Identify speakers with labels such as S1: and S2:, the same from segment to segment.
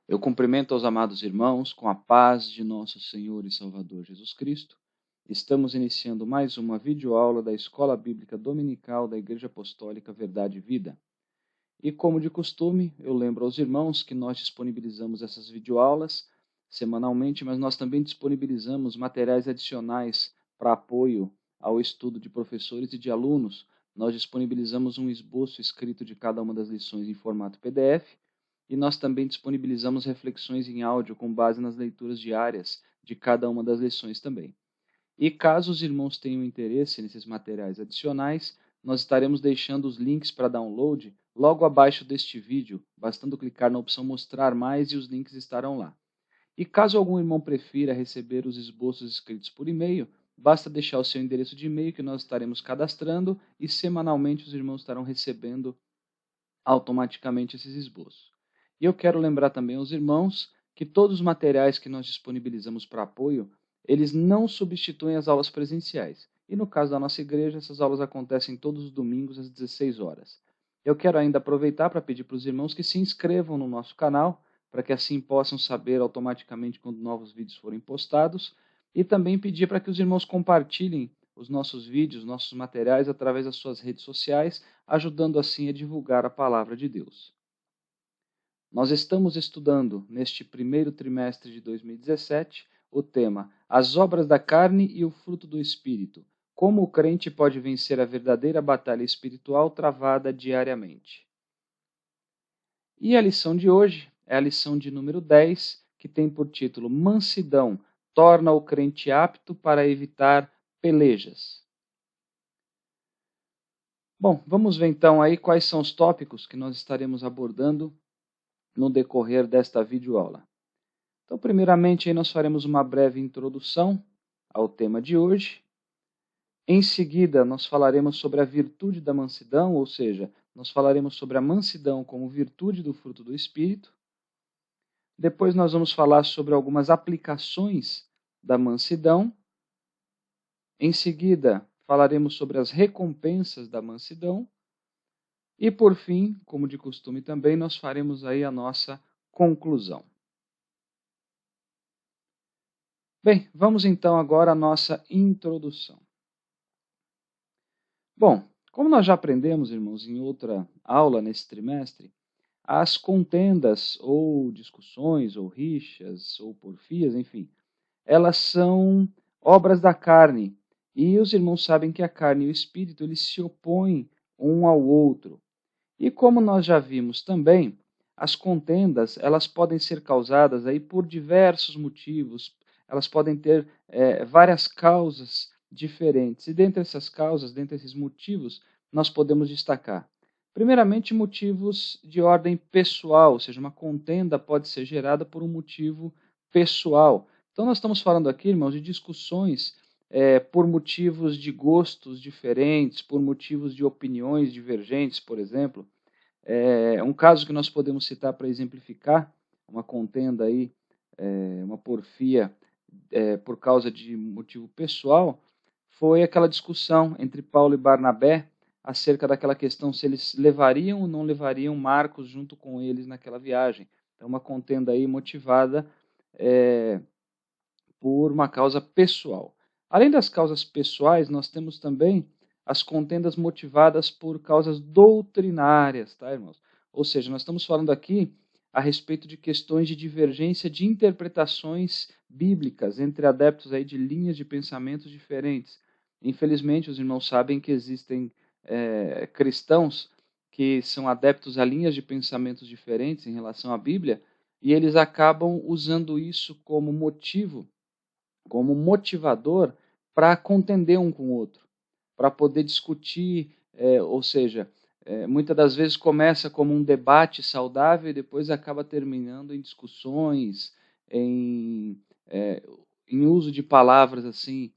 S1: Eu cumprimento aos amados irmãos com a paz de nosso Senhor e Salvador Jesus Cristo. Estamos iniciando mais uma videoaula da Escola Bíblica Dominical da Igreja Apostólica Verdade e Vida. E como de costume, eu lembro aos irmãos que nós disponibilizamos essas videoaulas semanalmente, mas nós também disponibilizamos materiais adicionais para apoio ao estudo de professores e de alunos. Nós disponibilizamos um esboço escrito de cada uma das lições em formato PDF, e nós também disponibilizamos reflexões em áudio com base nas leituras diárias de cada uma das lições também. E caso os irmãos tenham interesse nesses materiais adicionais, nós estaremos deixando os links para download logo abaixo deste vídeo, bastando clicar na opção mostrar mais e os links estarão lá. E caso algum irmão prefira receber os esboços escritos por e-mail, basta deixar o seu endereço de e-mail que nós estaremos cadastrando e semanalmente os irmãos estarão recebendo automaticamente esses esboços. E eu quero lembrar também aos irmãos que todos os materiais que nós disponibilizamos para apoio, eles não substituem as aulas presenciais. E no caso da nossa igreja, essas aulas acontecem todos os domingos às 16 horas. Eu quero ainda aproveitar para pedir para os irmãos que se inscrevam no nosso canal, para que assim possam saber automaticamente quando novos vídeos forem postados, e também pedir para que os irmãos compartilhem os nossos vídeos, nossos materiais através das suas redes sociais, ajudando assim a divulgar a palavra de Deus. Nós estamos estudando neste primeiro trimestre de 2017 o tema As obras da carne e o fruto do Espírito. Como o crente pode vencer a verdadeira batalha espiritual travada diariamente. E a lição de hoje é a lição de número 10, que tem por título Mansidão torna o crente apto para evitar pelejas. Bom, vamos ver então aí quais são os tópicos que nós estaremos abordando no decorrer desta videoaula. Então, primeiramente, aí nós faremos uma breve introdução ao tema de hoje. Em seguida, nós falaremos sobre a virtude da mansidão, ou seja, nós falaremos sobre a mansidão como virtude do fruto do Espírito. Depois nós vamos falar sobre algumas aplicações da mansidão. Em seguida, falaremos sobre as recompensas da mansidão. E por fim, como de costume também, nós faremos aí a nossa conclusão. Bem, vamos então agora à nossa introdução. Bom, como nós já aprendemos, irmãos, em outra aula nesse trimestre, as contendas ou discussões ou rixas ou porfias, enfim, elas são obras da carne. E os irmãos sabem que a carne e o espírito eles se opõem um ao outro. E como nós já vimos também, as contendas elas podem ser causadas aí por diversos motivos, elas podem ter várias causas diferentes. E dentre essas causas, dentre esses motivos, nós podemos destacar, primeiramente, motivos de ordem pessoal, ou seja, uma contenda pode ser gerada por um motivo pessoal. Então nós estamos falando aqui, irmãos, de discussões por motivos de gostos diferentes, por motivos de opiniões divergentes, por exemplo. Um caso que nós podemos citar para exemplificar uma contenda aí, uma porfia por causa de motivo pessoal, foi aquela discussão entre Paulo e Barnabé acerca daquela questão se eles levariam ou não levariam Marcos junto com eles naquela viagem. Então, uma contenda aí motivada por uma causa pessoal. Além das causas pessoais, nós temos também as contendas motivadas por causas doutrinárias, tá, irmãos? Ou seja, nós estamos falando aqui a respeito de questões de divergência de interpretações bíblicas entre adeptos aí de linhas de pensamentos diferentes. Infelizmente, os irmãos sabem que existem cristãos que são adeptos a linhas de pensamentos diferentes em relação à Bíblia, e eles acabam usando isso como motivo, como motivador para contender um com o outro, para poder discutir, ou seja, muitas das vezes começa como um debate saudável e depois acaba terminando em discussões, em uso de palavras assim,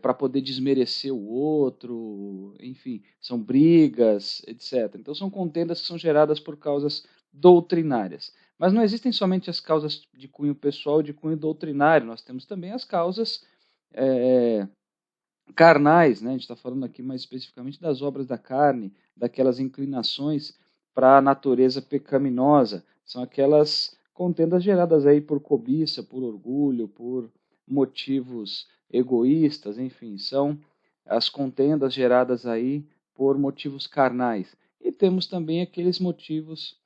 S1: para poder desmerecer o outro, enfim, são brigas, etc. Então são contendas que são geradas por causas doutrinárias. Mas não existem somente as causas de cunho pessoal e de cunho doutrinário, nós temos também as causas carnais, né? A gente está falando aqui mais especificamente das obras da carne, daquelas inclinações para a natureza pecaminosa. São aquelas contendas geradas aí por cobiça, por orgulho, por motivos egoístas, enfim, são as contendas geradas aí por motivos carnais. E temos também aqueles motivos,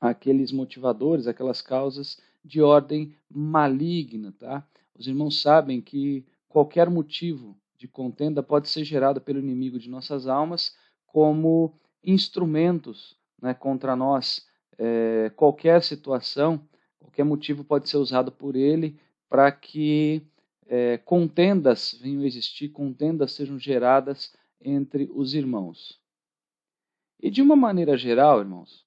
S1: aqueles motivadores, aquelas causas de ordem maligna, tá? Os irmãos sabem que qualquer motivo de contenda pode ser gerado pelo inimigo de nossas almas como instrumentos, né, contra nós. Qualquer situação, qualquer motivo pode ser usado por ele para que contendas venham a existir, contendas sejam geradas entre os irmãos. E de uma maneira geral, irmãos,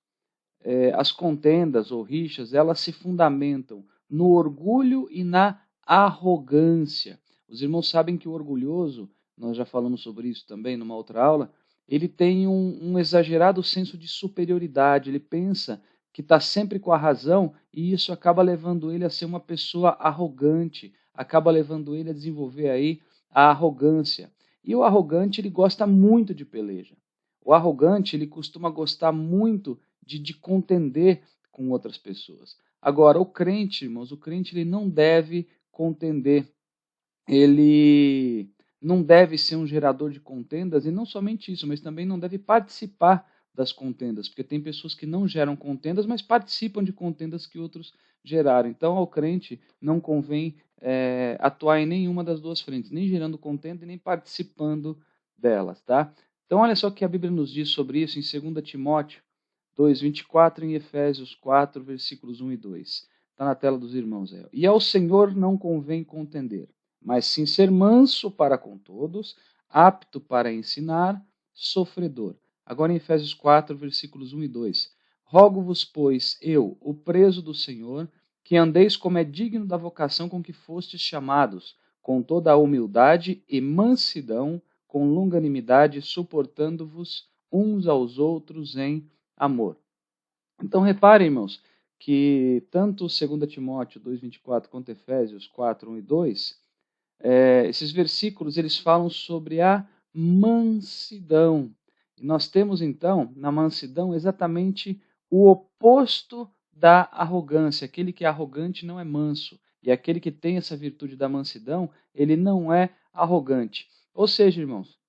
S1: as contendas ou rixas, elas se fundamentam no orgulho e na arrogância. Os irmãos sabem que o orgulhoso, nós já falamos sobre isso também numa outra aula, ele tem um exagerado senso de superioridade, ele pensa que está sempre com a razão e isso acaba levando ele a ser uma pessoa arrogante, acaba levando ele a desenvolver aí a arrogância. E o arrogante, ele gosta muito de peleja. O arrogante, ele costuma gostar muito de contender com outras pessoas. Agora, o crente, irmãos, o crente ele não deve contender, ele não deve ser um gerador de contendas, e não somente isso, mas também não deve participar das contendas, porque tem pessoas que não geram contendas, mas participam de contendas que outros geraram. Então, ao crente não convém atuar em nenhuma das duas frentes, nem gerando contenda e nem participando delas, tá? Então, olha só o que a Bíblia nos diz sobre isso em 2 Timóteo 2:24 em Efésios 4, versículos 1 e 2. Está na tela dos irmãos aí. E ao Senhor não convém contender, mas sim ser manso para com todos, apto para ensinar, sofredor. Agora em Efésios 4, versículos 1 e 2. Rogo-vos, pois, eu, o preso do Senhor, que andeis como é digno da vocação com que fostes chamados, com toda a humildade e mansidão, com longanimidade, suportando-vos uns aos outros em amor. Então reparem, irmãos, que tanto 2 Timóteo 2:24 quanto Efésios 4, 1 e 2, esses versículos eles falam sobre a mansidão. E nós temos então na mansidão exatamente o oposto da arrogância. Aquele que é arrogante não é manso. E aquele que tem essa virtude da mansidão, ele não é arrogante. Ou seja, irmãos,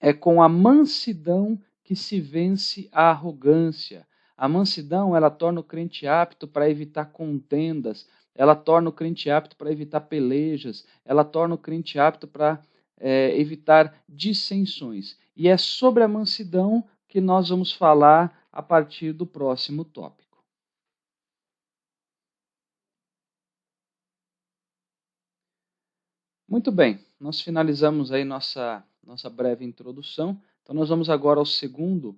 S1: é com a mansidão que se vence a arrogância. A mansidão, ela torna o crente apto para evitar contendas, ela torna o crente apto para evitar pelejas, ela torna o crente apto para evitar dissensões. E é sobre a mansidão que nós vamos falar a partir do próximo tópico. Muito bem, nós finalizamos aí nossa breve introdução. Então nós vamos agora ao segundo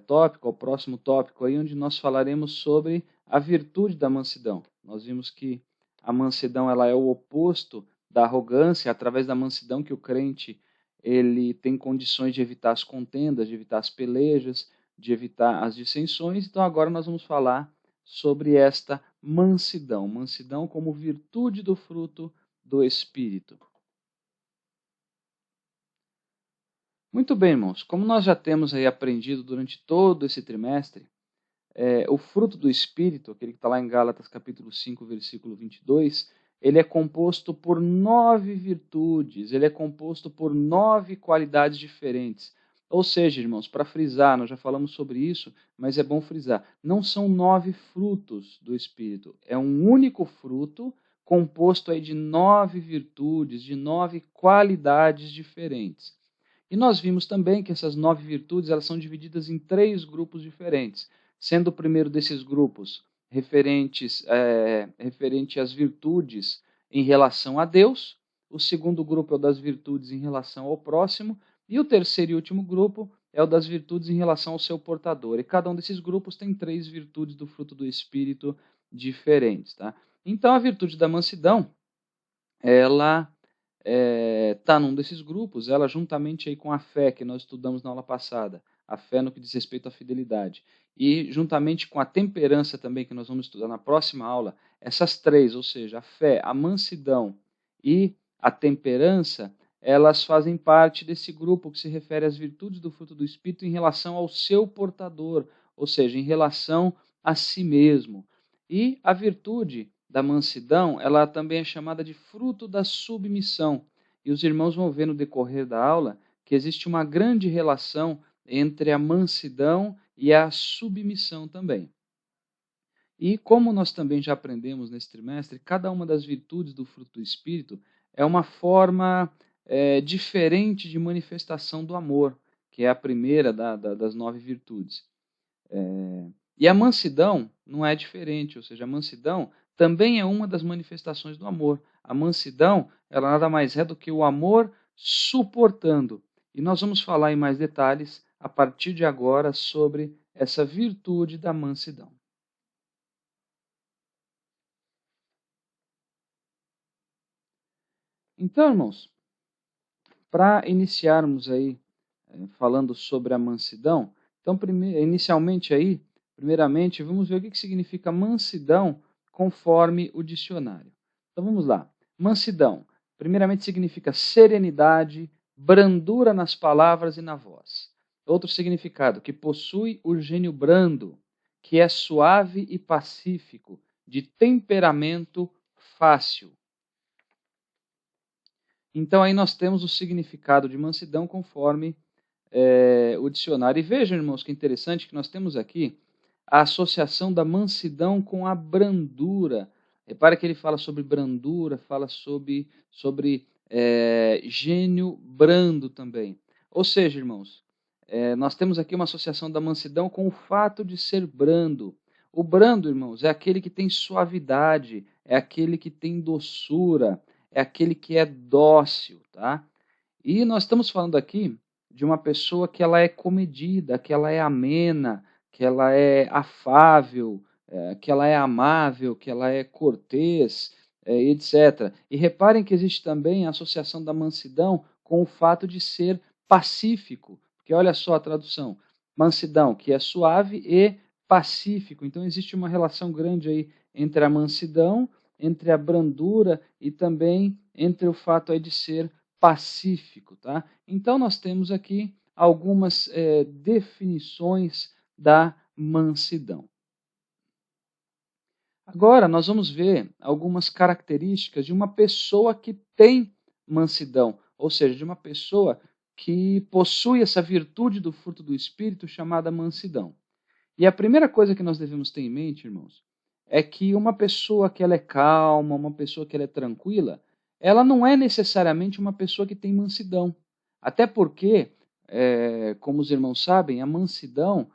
S1: tópico, ao próximo tópico, aí, onde nós falaremos sobre a virtude da mansidão. Nós vimos que a mansidão ela é o oposto da arrogância, através da mansidão que o crente ele tem condições de evitar as contendas, de evitar as pelejas, de evitar as dissensões. Então agora nós vamos falar sobre esta mansidão, mansidão como virtude do fruto do Espírito. Muito bem, irmãos. Como nós já temos aí aprendido durante todo esse trimestre, o fruto do Espírito, aquele que está lá em Gálatas capítulo 5, versículo 22, ele é composto por 9 virtudes, ele é composto por 9 qualidades diferentes. Ou seja, irmãos, para frisar, nós já falamos sobre isso, mas é bom frisar, não são 9 frutos do Espírito, é um único fruto composto aí de 9 virtudes, de 9 qualidades diferentes. E nós vimos também que essas 9 virtudes elas são divididas em 3 grupos diferentes, sendo o primeiro desses grupos referente às virtudes em relação a Deus, o segundo grupo é o das virtudes em relação ao próximo, e o terceiro e último grupo é o das virtudes em relação ao seu portador. E cada um desses grupos tem 3 virtudes do fruto do Espírito diferentes. Tá? Então a virtude da mansidão, ela está num desses grupos, ela juntamente aí com a fé que nós estudamos na aula passada, a fé no que diz respeito à fidelidade, e juntamente com a temperança também que nós vamos estudar na próxima aula, essas 3, ou seja, a fé, a mansidão e a temperança, elas fazem parte desse grupo que se refere às virtudes do fruto do Espírito em relação ao seu portador, ou seja, em relação a si mesmo. E a virtude da mansidão, ela também é chamada de fruto da submissão. E os irmãos vão ver no decorrer da aula que existe uma grande relação entre a mansidão e a submissão também. E como nós também já aprendemos nesse trimestre, cada uma das virtudes do fruto do Espírito é uma forma diferente de manifestação do amor, que é a primeira das 9 virtudes. E a mansidão não é diferente, ou seja, a mansidão também é uma das manifestações do amor. A mansidão, ela nada mais é do que o amor suportando. E nós vamos falar em mais detalhes a partir de agora sobre essa virtude da mansidão. Então, irmãos, para iniciarmos aí falando sobre a mansidão, então primeiramente, vamos ver o que significa mansidão conforme o dicionário. Então vamos lá. Mansidão, primeiramente significa serenidade, brandura nas palavras e na voz. Outro significado, que possui o gênio brando, que é suave e pacífico, de temperamento fácil. Então aí nós temos o significado de mansidão conforme o dicionário. E vejam, irmãos, que interessante que nós temos aqui a associação da mansidão com a brandura. Repara que ele fala sobre brandura, fala sobre gênio brando também. Ou seja, irmãos, nós temos aqui uma associação da mansidão com o fato de ser brando. O brando, irmãos, é aquele que tem suavidade, é aquele que tem doçura, é aquele que é dócil, tá? E nós estamos falando aqui de uma pessoa que ela é comedida, que ela é amena, que ela é afável, que ela é amável, que ela é cortês, etc. E reparem que existe também a associação da mansidão com o fato de ser pacífico, porque olha só a tradução, mansidão, que é suave e pacífico. Então existe uma relação grande aí entre a mansidão, entre a brandura e também entre o fato aí de ser pacífico, tá? Então nós temos aqui algumas definições da mansidão. Agora nós vamos ver algumas características de uma pessoa que tem mansidão, ou seja, de uma pessoa que possui essa virtude do fruto do Espírito chamada mansidão. E a primeira coisa que nós devemos ter em mente, irmãos, é que uma pessoa que ela é calma, uma pessoa que ela é tranquila, ela não é necessariamente uma pessoa que tem mansidão. Até porque, como os irmãos sabem, a mansidão,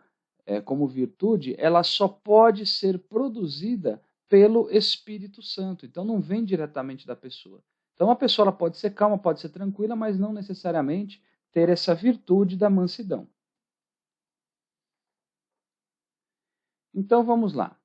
S1: como virtude, ela só pode ser produzida pelo Espírito Santo. Então não vem diretamente da pessoa. Então a pessoa ela pode ser calma, pode ser tranquila, mas não necessariamente ter essa virtude da mansidão. Então vamos lá.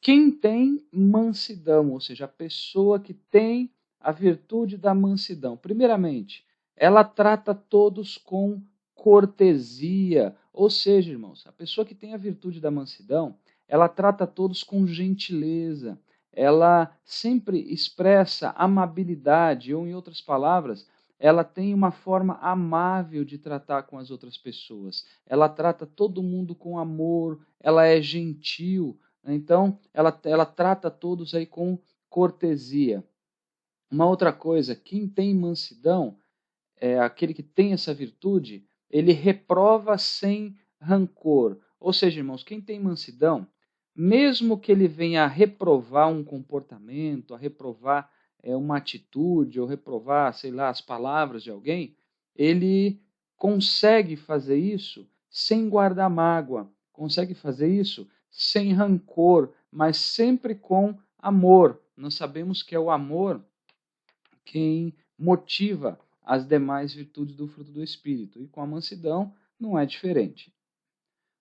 S1: Quem tem mansidão, ou seja, a pessoa que tem a virtude da mansidão, primeiramente, ela trata todos com cortesia, ou seja, irmãos, a pessoa que tem a virtude da mansidão, ela trata todos com gentileza, ela sempre expressa amabilidade, ou em outras palavras, ela tem uma forma amável de tratar com as outras pessoas, ela trata todo mundo com amor, ela é gentil. Então, ela trata todos aí com cortesia. Uma outra coisa, quem tem mansidão, aquele que tem essa virtude, ele reprova sem rancor. Ou seja, irmãos, quem tem mansidão, mesmo que ele venha a reprovar um comportamento, a reprovar uma atitude, ou reprovar, sei lá, as palavras de alguém, ele consegue fazer isso sem guardar mágoa, consegue fazer isso sem rancor, mas sempre com amor. Nós sabemos que é o amor quem motiva as demais virtudes do fruto do Espírito. E com a mansidão não é diferente.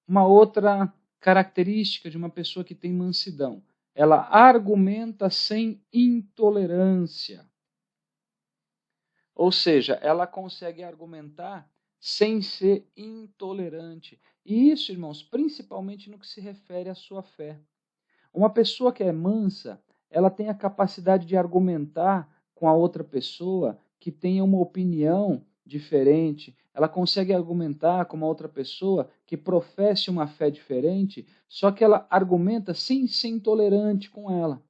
S1: Uma outra característica de uma pessoa que tem mansidão, ela argumenta sem intolerância. Ou seja, ela consegue argumentar sem ser intolerante. E isso, irmãos, principalmente no que se refere à sua fé. Uma pessoa que é mansa, ela tem a capacidade de argumentar com a outra pessoa que tenha uma opinião diferente, ela consegue argumentar com uma outra pessoa que professe uma fé diferente, só que ela argumenta sem ser intolerante com ela.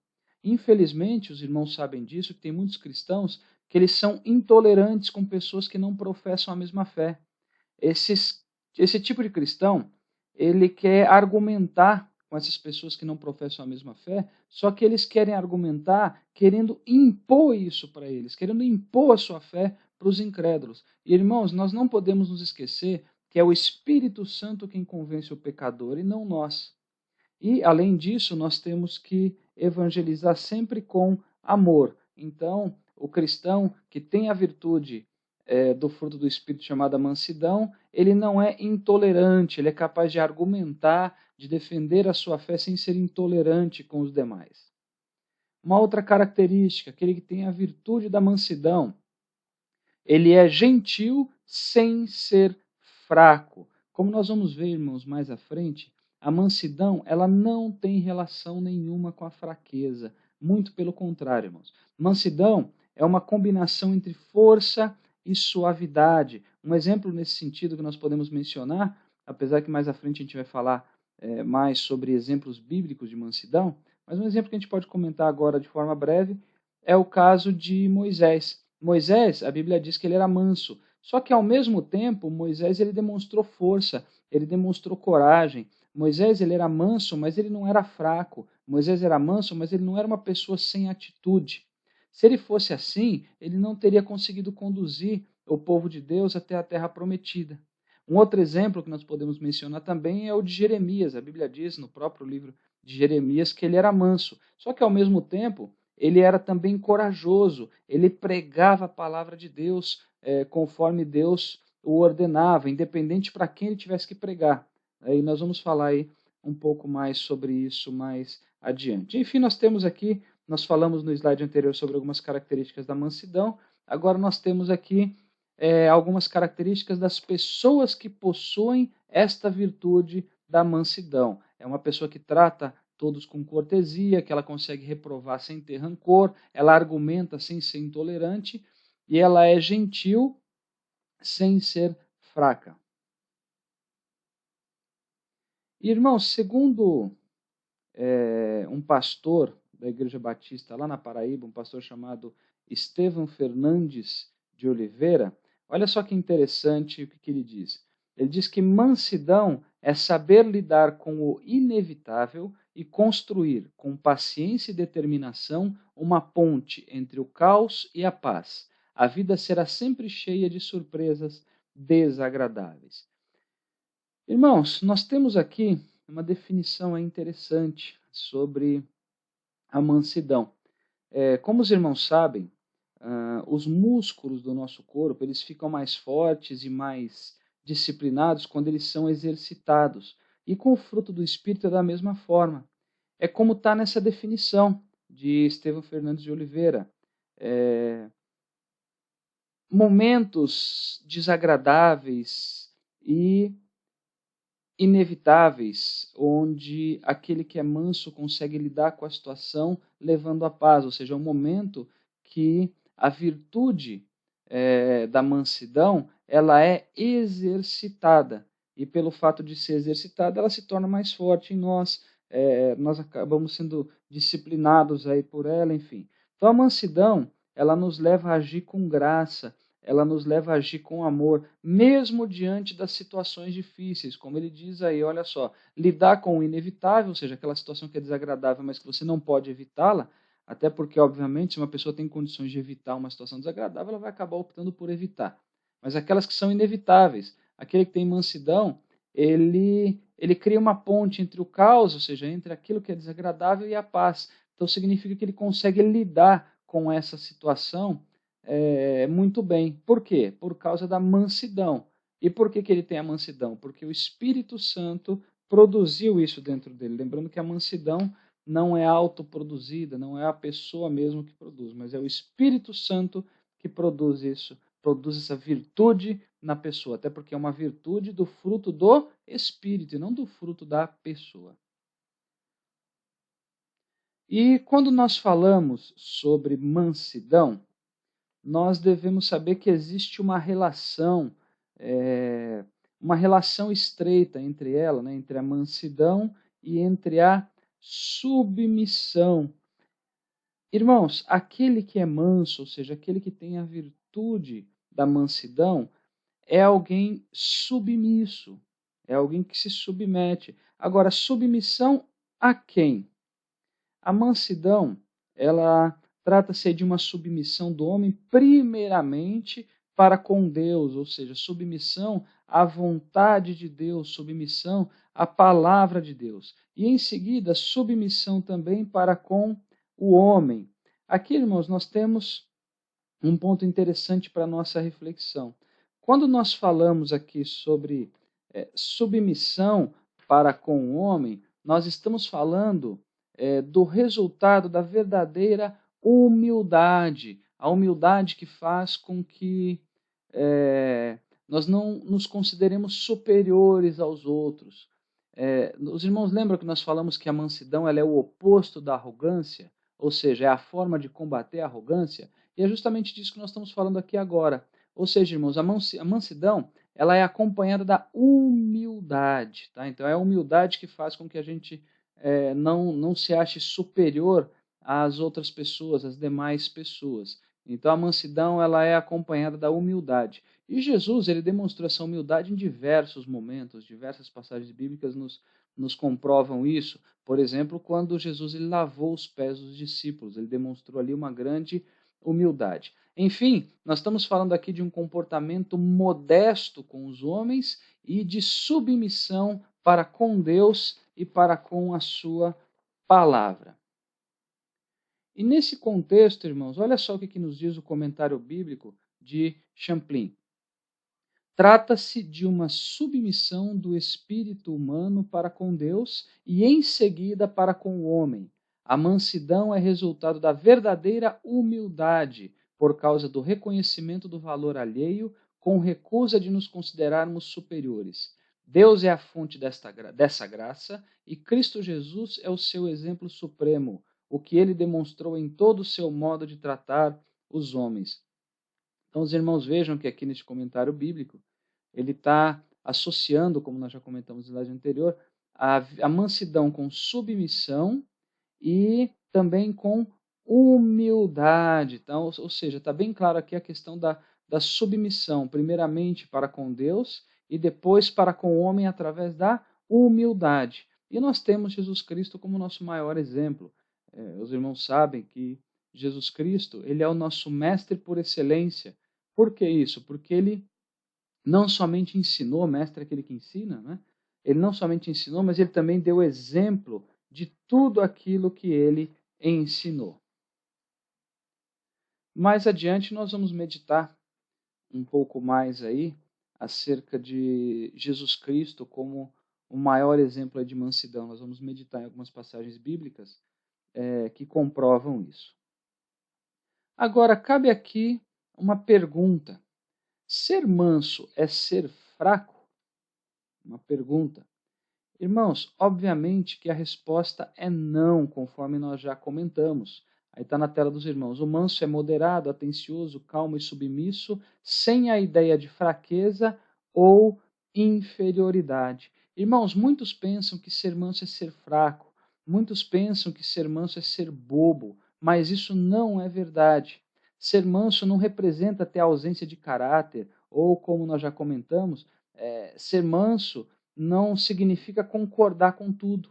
S1: Infelizmente, os irmãos sabem disso, que tem muitos cristãos que eles são intolerantes com pessoas que não professam a mesma fé. Esse tipo de cristão, ele quer argumentar com essas pessoas que não professam a mesma fé, só que eles querem argumentar querendo impor isso para eles, querendo impor a sua fé para os incrédulos. E, irmãos, nós não podemos nos esquecer que é o Espírito Santo quem convence o pecador e não nós. E, além disso, nós temos que evangelizar sempre com amor. Então, o cristão que tem a virtude do fruto do Espírito chamada mansidão, ele não é intolerante, ele é capaz de argumentar, de defender a sua fé sem ser intolerante com os demais. Uma outra característica, aquele que tem a virtude da mansidão, ele é gentil sem ser fraco. Como nós vamos ver, irmãos, mais à frente, a mansidão, ela não tem relação nenhuma com a fraqueza. Muito pelo contrário, irmãos. Mansidão é uma combinação entre força e suavidade. Um exemplo nesse sentido que nós podemos mencionar, apesar que mais à frente a gente vai falar mais sobre exemplos bíblicos de mansidão, mas um exemplo que a gente pode comentar agora de forma breve é o caso de Moisés. Moisés, a Bíblia diz que ele era manso, só que ao mesmo tempo Moisés ele demonstrou força, ele demonstrou coragem. Moisés ele era manso, mas ele não era fraco. Moisés era manso, mas ele não era uma pessoa sem atitude. Se ele fosse assim, ele não teria conseguido conduzir o povo de Deus até a terra prometida. Um outro exemplo que nós podemos mencionar também é o de Jeremias. A Bíblia diz no próprio livro de Jeremias que ele era manso, só que ao mesmo tempo ele era também corajoso, ele pregava a palavra de Deus conforme Deus o ordenava, independente para quem ele tivesse que pregar. Aí nós vamos falar aí um pouco mais sobre isso mais adiante. Enfim, nós falamos no slide anterior sobre algumas características da mansidão, agora nós temos aqui algumas características das pessoas que possuem esta virtude da mansidão. É uma pessoa que trata todos com cortesia, que ela consegue reprovar sem ter rancor, ela argumenta sem ser intolerante e ela é gentil sem ser fraca. Irmãos, segundo um pastor da Igreja Batista lá na Paraíba, um pastor chamado Estevão Fernandes de Oliveira, olha só que interessante o que ele diz. Ele diz que mansidão é saber lidar com o inevitável e construir, com paciência e determinação, uma ponte entre o caos e a paz. A vida será sempre cheia de surpresas desagradáveis. Irmãos, nós temos aqui uma definição interessante sobre a mansidão. Como os irmãos sabem, os músculos do nosso corpo eles ficam mais fortes e mais disciplinados quando eles são exercitados. E com o fruto do Espírito é da mesma forma. É como está nessa definição de Estevão Fernandes de Oliveira. Momentos desagradáveis e inevitáveis, onde aquele que é manso consegue lidar com a situação levando a paz, ou seja, é um momento que a virtude da mansidão ela é exercitada, e pelo fato de ser exercitada, ela se torna mais forte em nós, nós acabamos sendo disciplinados aí por ela, enfim. Então a mansidão, ela nos leva a agir com graça, ela nos leva a agir com amor, mesmo diante das situações difíceis. Como ele diz aí, olha só, lidar com o inevitável, ou seja, aquela situação que é desagradável, mas que você não pode evitá-la, até porque, obviamente, se uma pessoa tem condições de evitar uma situação desagradável, ela vai acabar optando por evitar. Mas aquelas que são inevitáveis, aquele que tem mansidão, ele cria uma ponte entre o caos, ou seja, entre aquilo que é desagradável e a paz. Então significa que ele consegue lidar com essa situação muito bem. Por quê? Por causa da mansidão. E por que ele tem a mansidão? Porque o Espírito Santo produziu isso dentro dele. Lembrando que a mansidão não é autoproduzida, não é a pessoa mesmo que produz, mas é o Espírito Santo que produz isso, produz essa virtude na pessoa, até porque é uma virtude do fruto do Espírito e não do fruto da pessoa. E quando nós falamos sobre mansidão, nós devemos saber que existe uma relação estreita entre ela, né, entre a mansidão e entre a submissão. Irmãos, aquele que é manso, ou seja, aquele que tem a virtude da mansidão, é alguém submisso, é alguém que se submete. Agora, submissão a quem? A mansidão, ela trata-se de uma submissão do homem primeiramente para com Deus, ou seja, submissão à vontade de Deus, submissão à palavra de Deus. E em seguida, submissão também para com o homem. Aqui, irmãos, nós temos um ponto interessante para a nossa reflexão. Quando nós falamos aqui sobre submissão para com o homem, nós estamos falando do resultado da verdadeira humildade, a humildade que faz com que nós não nos consideremos superiores aos outros. Os irmãos lembram que nós falamos que a mansidão ela é o oposto da arrogância, ou seja, é a forma de combater a arrogância, e é justamente disso que nós estamos falando aqui agora. Ou seja, irmãos, a mansidão ela é acompanhada da humildade. Tá? Então é a humildade que faz com que a gente não se ache superior às outras pessoas, às demais pessoas. Então a mansidão ela é acompanhada da humildade. E Jesus ele demonstrou essa humildade em diversos momentos, diversas passagens bíblicas nos comprovam isso. Por exemplo, quando Jesus ele lavou os pés dos discípulos, ele demonstrou ali uma grande humildade. Enfim, nós estamos falando aqui de um comportamento modesto com os homens e de submissão para com Deus e para com a sua palavra. E nesse contexto, irmãos, olha só o que nos diz o comentário bíblico de Champlin. Trata-se de uma submissão do espírito humano para com Deus e, em seguida, para com o homem. A mansidão é resultado da verdadeira humildade, por causa do reconhecimento do valor alheio, com recusa de nos considerarmos superiores. Deus é a fonte dessa graça e Cristo Jesus é o seu exemplo supremo, o que ele demonstrou em todo o seu modo de tratar os homens. Então, os irmãos vejam que aqui neste comentário bíblico, ele está associando, como nós já comentamos no slide anterior, a mansidão com submissão e também com humildade. Então, ou seja, está bem claro aqui a questão da submissão, primeiramente para com Deus e depois para com o homem através da humildade. E nós temos Jesus Cristo como nosso maior exemplo. Os irmãos sabem que Jesus Cristo ele é o nosso mestre por excelência. Por que isso? Porque ele não somente ensinou, mestre é aquele que ensina, né? Ele não somente ensinou, mas ele também deu exemplo de tudo aquilo que ele ensinou. Mais adiante nós vamos meditar um pouco mais aí acerca de Jesus Cristo como o maior exemplo de mansidão. Nós vamos meditar em algumas passagens bíblicas que comprovam isso. Agora, cabe aqui uma pergunta. Ser manso é ser fraco? Uma pergunta. Irmãos, obviamente que a resposta é não, conforme nós já comentamos. Aí está na tela dos irmãos. O manso é moderado, atencioso, calmo e submisso, sem a ideia de fraqueza ou inferioridade. Irmãos, muitos pensam que ser manso é ser fraco. Muitos pensam que ser manso é ser bobo, mas isso não é verdade. Ser manso não representa ter ausência de caráter, ou, como nós já comentamos, ser manso não significa concordar com tudo.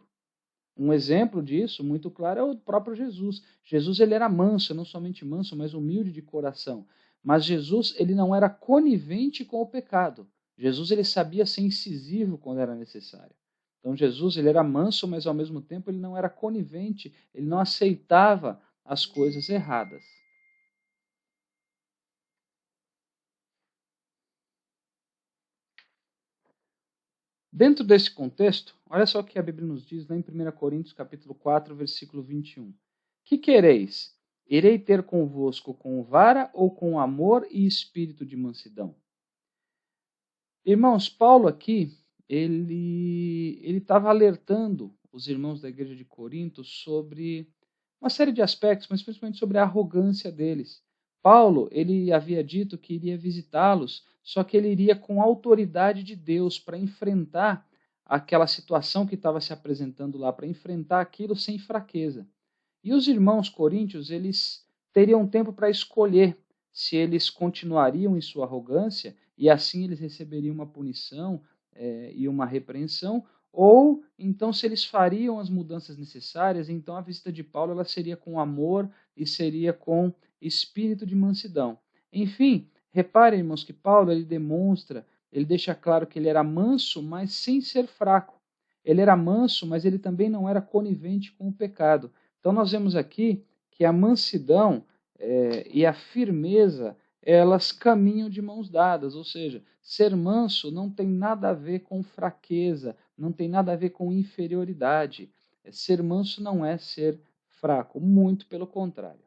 S1: Um exemplo disso, muito claro, é o próprio Jesus. Jesus ele era manso, não somente manso, mas humilde de coração. Mas Jesus ele não era conivente com o pecado. Jesus ele sabia ser incisivo quando era necessário. Então Jesus ele era manso, mas ao mesmo tempo ele não era conivente, ele não aceitava as coisas erradas. Dentro desse contexto, olha só o que a Bíblia nos diz lá em 1 Coríntios capítulo 4, versículo 21. Que quereis? Irei ter convosco com vara ou com amor e espírito de mansidão? Irmãos, Paulo aqui, ele estava alertando os irmãos da igreja de Corinto sobre uma série de aspectos, mas principalmente sobre a arrogância deles. Paulo, ele havia dito que iria visitá-los, só que ele iria com a autoridade de Deus para enfrentar aquela situação que estava se apresentando lá, para enfrentar aquilo sem fraqueza. E os irmãos coríntios, eles teriam tempo para escolher se eles continuariam em sua arrogância e assim eles receberiam uma punição e uma repreensão, ou então se eles fariam as mudanças necessárias, então a visita de Paulo ela seria com amor e seria com espírito de mansidão. Enfim, reparem, irmãos, que Paulo ele demonstra, ele deixa claro que ele era manso, mas sem ser fraco. Ele era manso, mas ele também não era conivente com o pecado. Então nós vemos aqui que a mansidão e a firmeza, elas caminham de mãos dadas, ou seja, ser manso não tem nada a ver com fraqueza, não tem nada a ver com inferioridade. Ser manso não é ser fraco, muito pelo contrário.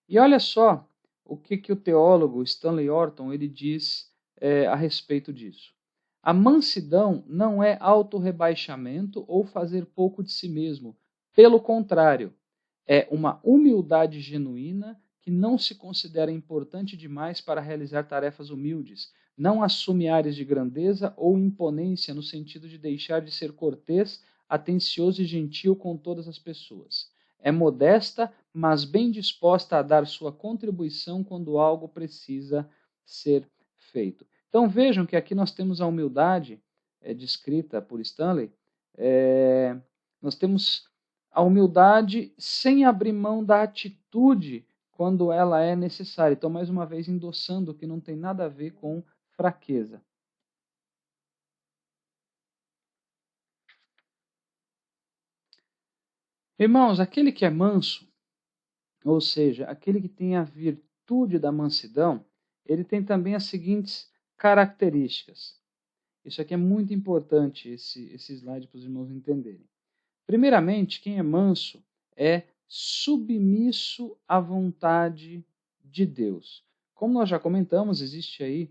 S1: E olha só o que o teólogo Stanley Orton ele diz a respeito disso. A mansidão não é autorrebaixamento ou fazer pouco de si mesmo. Pelo contrário, é uma humildade genuína que não se considera importante demais para realizar tarefas humildes. Não assume áreas de grandeza ou imponência no sentido de deixar de ser cortês, atencioso e gentil com todas as pessoas. É modesta, mas bem disposta a dar sua contribuição quando algo precisa ser feito. Então vejam que aqui nós temos a humildade descrita por Stanley. Nós temos a humildade sem abrir mão da atitude quando ela é necessária. Então, mais uma vez, endossando que não tem nada a ver com fraqueza. Irmãos, aquele que é manso, ou seja, aquele que tem a virtude da mansidão, ele tem também as seguintes características. Isso aqui é muito importante, esse slide, para os irmãos entenderem. Primeiramente, quem é manso é submisso à vontade de Deus. Como nós já comentamos, existe aí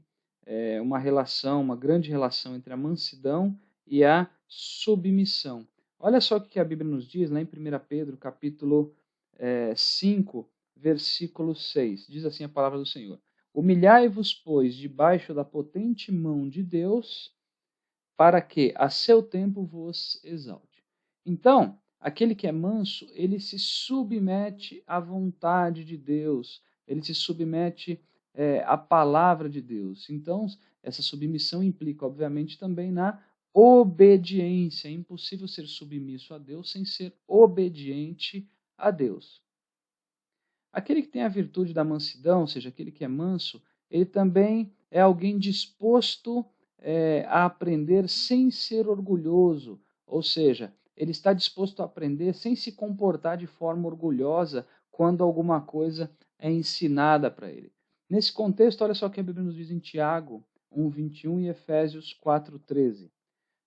S1: uma relação, uma grande relação entre a mansidão e a submissão. Olha só o que a Bíblia nos diz lá em 1 Pedro, capítulo 5, versículo 6. Diz assim a palavra do Senhor: Humilhai-vos, pois, debaixo da potente mão de Deus, para que a seu tempo vos exalte. Então, aquele que é manso, ele se submete à vontade de Deus, ele se submete à palavra de Deus. Então, essa submissão implica, obviamente, também na obediência. É impossível ser submisso a Deus sem ser obediente a Deus. Aquele que tem a virtude da mansidão, ou seja, aquele que é manso, ele também é alguém disposto a aprender sem ser orgulhoso, ou seja, ele está disposto a aprender sem se comportar de forma orgulhosa quando alguma coisa é ensinada para ele. Nesse contexto, olha só o que a Bíblia nos diz em Tiago 1:21 e Efésios 4:13.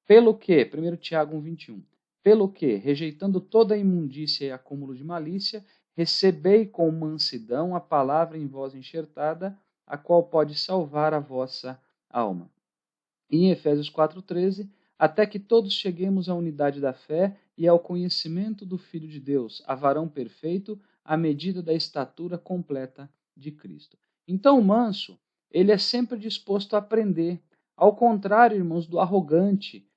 S1: Pelo que, 1 Tiago 1:21, pelo que, rejeitando toda a imundícia e acúmulo de malícia, recebei com mansidão a palavra em vós enxertada, a qual pode salvar a vossa alma. E em Efésios 4:13, até que todos cheguemos à unidade da fé e ao conhecimento do Filho de Deus, a varão perfeito, à medida da estatura completa de Cristo. Então o manso, ele é sempre disposto a aprender, ao contrário, irmãos, do arrogante,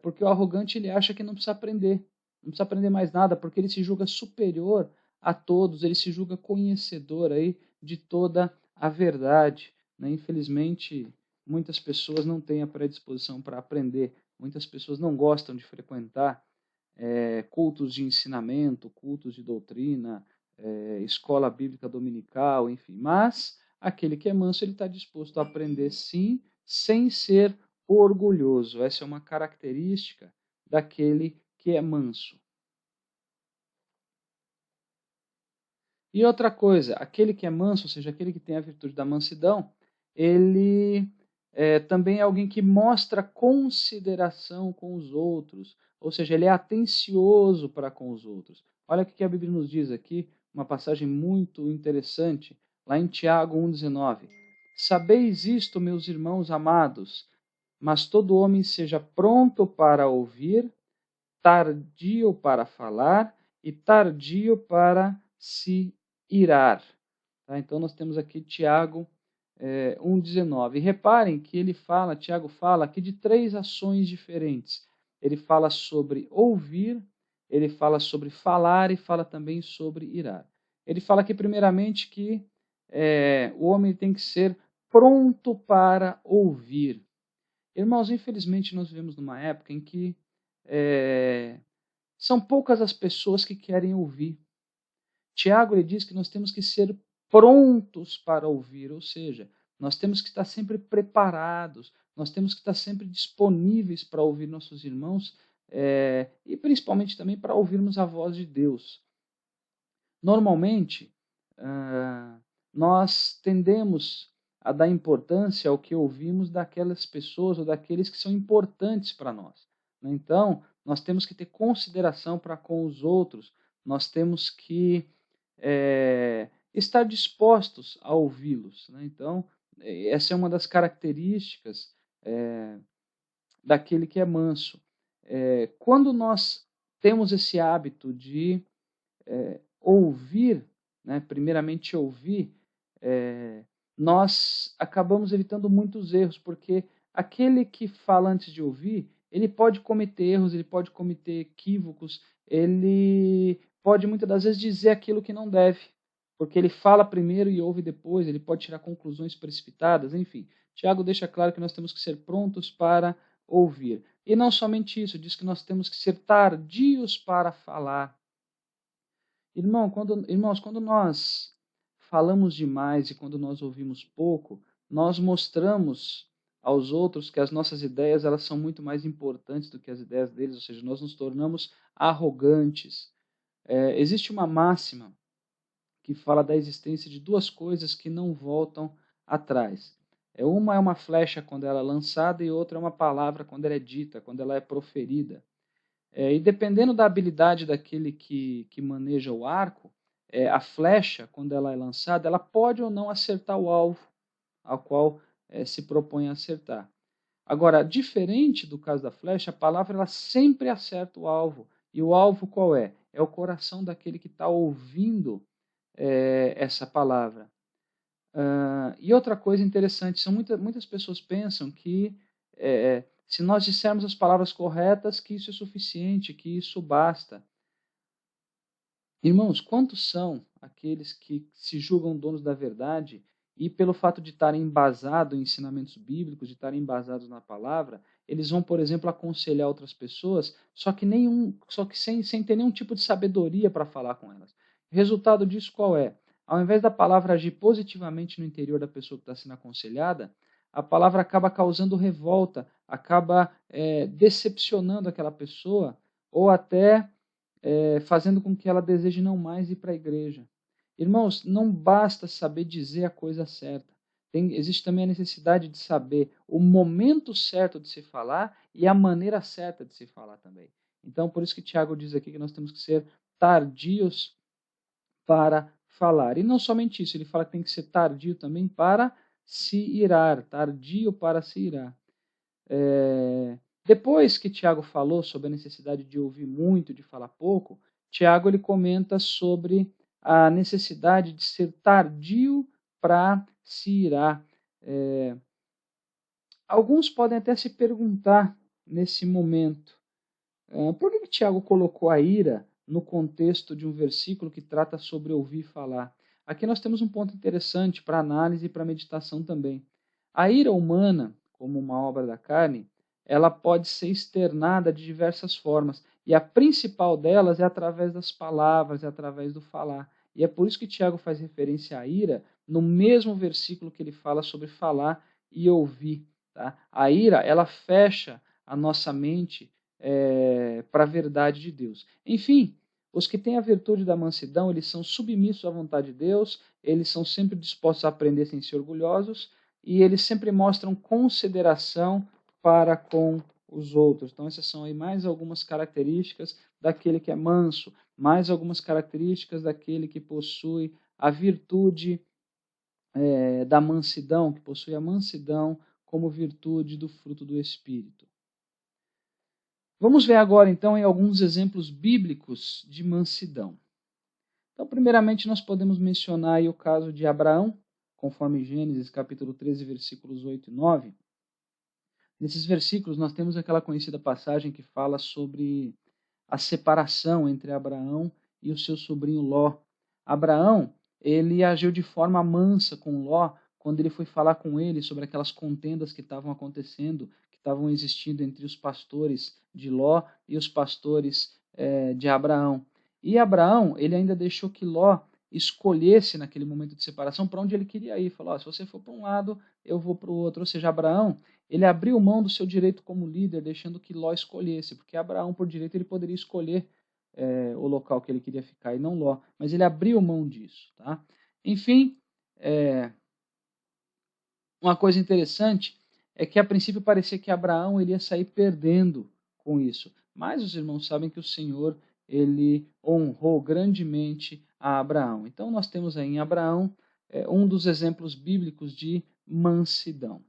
S1: porque o arrogante ele acha que não precisa aprender mais nada, porque ele se julga superior a todos, ele se julga conhecedor aí de toda a verdade. Né? Infelizmente, muitas pessoas não têm a predisposição para aprender, muitas pessoas não gostam de frequentar cultos de ensinamento, cultos de doutrina, escola bíblica dominical, enfim. Mas aquele que é manso, ele está disposto a aprender sim, sem ser orgulhoso. Essa é uma característica daquele que é manso. E outra coisa, aquele que é manso, ou seja, aquele que tem a virtude da mansidão, ele também é alguém que mostra consideração com os outros, ou seja, ele é atencioso para com os outros. Olha o que a Bíblia nos diz aqui, uma passagem muito interessante, lá em Tiago 1,19. Sabeis isto, meus irmãos amados, mas todo homem seja pronto para ouvir, tardio para falar e tardio para se irar. Tá? Então nós temos aqui Tiago 1,19. E reparem que Tiago fala aqui de 3 ações diferentes. Ele fala sobre ouvir, ele fala sobre falar e fala também sobre irar. Ele fala aqui primeiramente que o homem tem que ser pronto para ouvir. Irmãos, infelizmente nós vivemos numa época em que são poucas as pessoas que querem ouvir. Tiago ele diz que nós temos que ser prontos para ouvir, ou seja, nós temos que estar sempre preparados, nós temos que estar sempre disponíveis para ouvir nossos irmãos e principalmente também para ouvirmos a voz de Deus. Normalmente, nós tendemos a dar importância ao que ouvimos daquelas pessoas ou daqueles que são importantes para nós. Então, nós temos que ter consideração para com os outros, nós temos que estar dispostos a ouvi-los. Né? Então, essa é uma das características daquele que é manso. Quando nós temos esse hábito de ouvir, né, primeiramente ouvir, nós acabamos evitando muitos erros, porque aquele que fala antes de ouvir, ele pode cometer erros, ele pode cometer equívocos, ele pode muitas das vezes dizer aquilo que não deve, porque ele fala primeiro e ouve depois, ele pode tirar conclusões precipitadas, enfim. Tiago deixa claro que nós temos que ser prontos para ouvir. E não somente isso, diz que nós temos que ser tardios para falar. Irmãos, quando nós falamos demais e quando nós ouvimos pouco, nós mostramos aos outros que as nossas ideias elas são muito mais importantes do que as ideias deles, ou seja, nós nos tornamos arrogantes. Existe uma máxima que fala da existência de 2 coisas que não voltam atrás. Uma é uma flecha quando ela é lançada e outra é uma palavra quando ela é dita, quando ela é proferida. E dependendo da habilidade daquele que maneja o arco, a flecha, quando ela é lançada, ela pode ou não acertar o alvo ao qual se propõe a acertar. Agora, diferente do caso da flecha, a palavra ela sempre acerta o alvo. E o alvo qual é? É o coração daquele que está ouvindo essa palavra. E outra coisa interessante, muitas pessoas pensam que se nós dissermos as palavras corretas, que isso é suficiente, que isso basta. Irmãos, quantos são aqueles que se julgam donos da verdade e pelo fato de estarem embasados em ensinamentos bíblicos, de estarem embasados na palavra, eles vão, por exemplo, aconselhar outras pessoas, só que sem ter nenhum tipo de sabedoria para falar com elas. O resultado disso qual é? Ao invés da palavra agir positivamente no interior da pessoa que está sendo aconselhada, a palavra acaba causando revolta, acaba decepcionando aquela pessoa, ou até fazendo com que ela deseje não mais ir para a igreja. Irmãos, não basta saber dizer a coisa certa. Existe também a necessidade de saber o momento certo de se falar e a maneira certa de se falar também. Então, por isso que Tiago diz aqui que nós temos que ser tardios para falar. E não somente isso, ele fala que tem que ser tardio também para se irar, tardio para se irar. Depois que Tiago falou sobre a necessidade de ouvir muito, de falar pouco, Tiago ele comenta sobre a necessidade de ser tardio para se irar. Alguns podem até se perguntar nesse momento, por que Tiago colocou a ira no contexto de um versículo que trata sobre ouvir falar? Aqui nós temos um ponto interessante para análise e para meditação também. A ira humana, como uma obra da carne, ela pode ser externada de diversas formas, e a principal delas é através das palavras, é através do falar. E é por isso que Tiago faz referência à ira no mesmo versículo que ele fala sobre falar e ouvir. Tá? A ira, ela fecha a nossa mente para a verdade de Deus. Enfim, os que têm a virtude da mansidão, eles são submissos à vontade de Deus, eles são sempre dispostos a aprender sem ser orgulhosos, e eles sempre mostram consideração para com os outros. Então, essas são aí mais algumas características daquele que é manso, mais algumas características daquele que possui a virtude da mansidão, que possui a mansidão como virtude do fruto do Espírito. Vamos ver agora, então, em alguns exemplos bíblicos de mansidão. Então, primeiramente, nós podemos mencionar aí o caso de Abraão, conforme Gênesis capítulo 13, versículos 8 e 9. Nesses versículos, nós temos aquela conhecida passagem que fala sobre a separação entre Abraão e o seu sobrinho Ló. Abraão, ele agiu de forma mansa com Ló quando ele foi falar com ele sobre aquelas contendas que estavam acontecendo, que estavam existindo entre os pastores de Ló e os pastores de Abraão. E Abraão, ele ainda deixou que Ló escolhesse naquele momento de separação para onde ele queria ir. Falou, se você for para um lado, eu vou para o outro. Ou seja, Abraão, ele abriu mão do seu direito como líder, deixando que Ló escolhesse, porque Abraão, por direito, ele poderia escolher o local que ele queria ficar e não Ló, mas ele abriu mão disso. Tá? Enfim, uma coisa interessante é que a princípio parecia que Abraão iria sair perdendo com isso, mas os irmãos sabem que o Senhor ele honrou grandemente a Abraão. Então nós temos aí em Abraão um dos exemplos bíblicos de mansidão.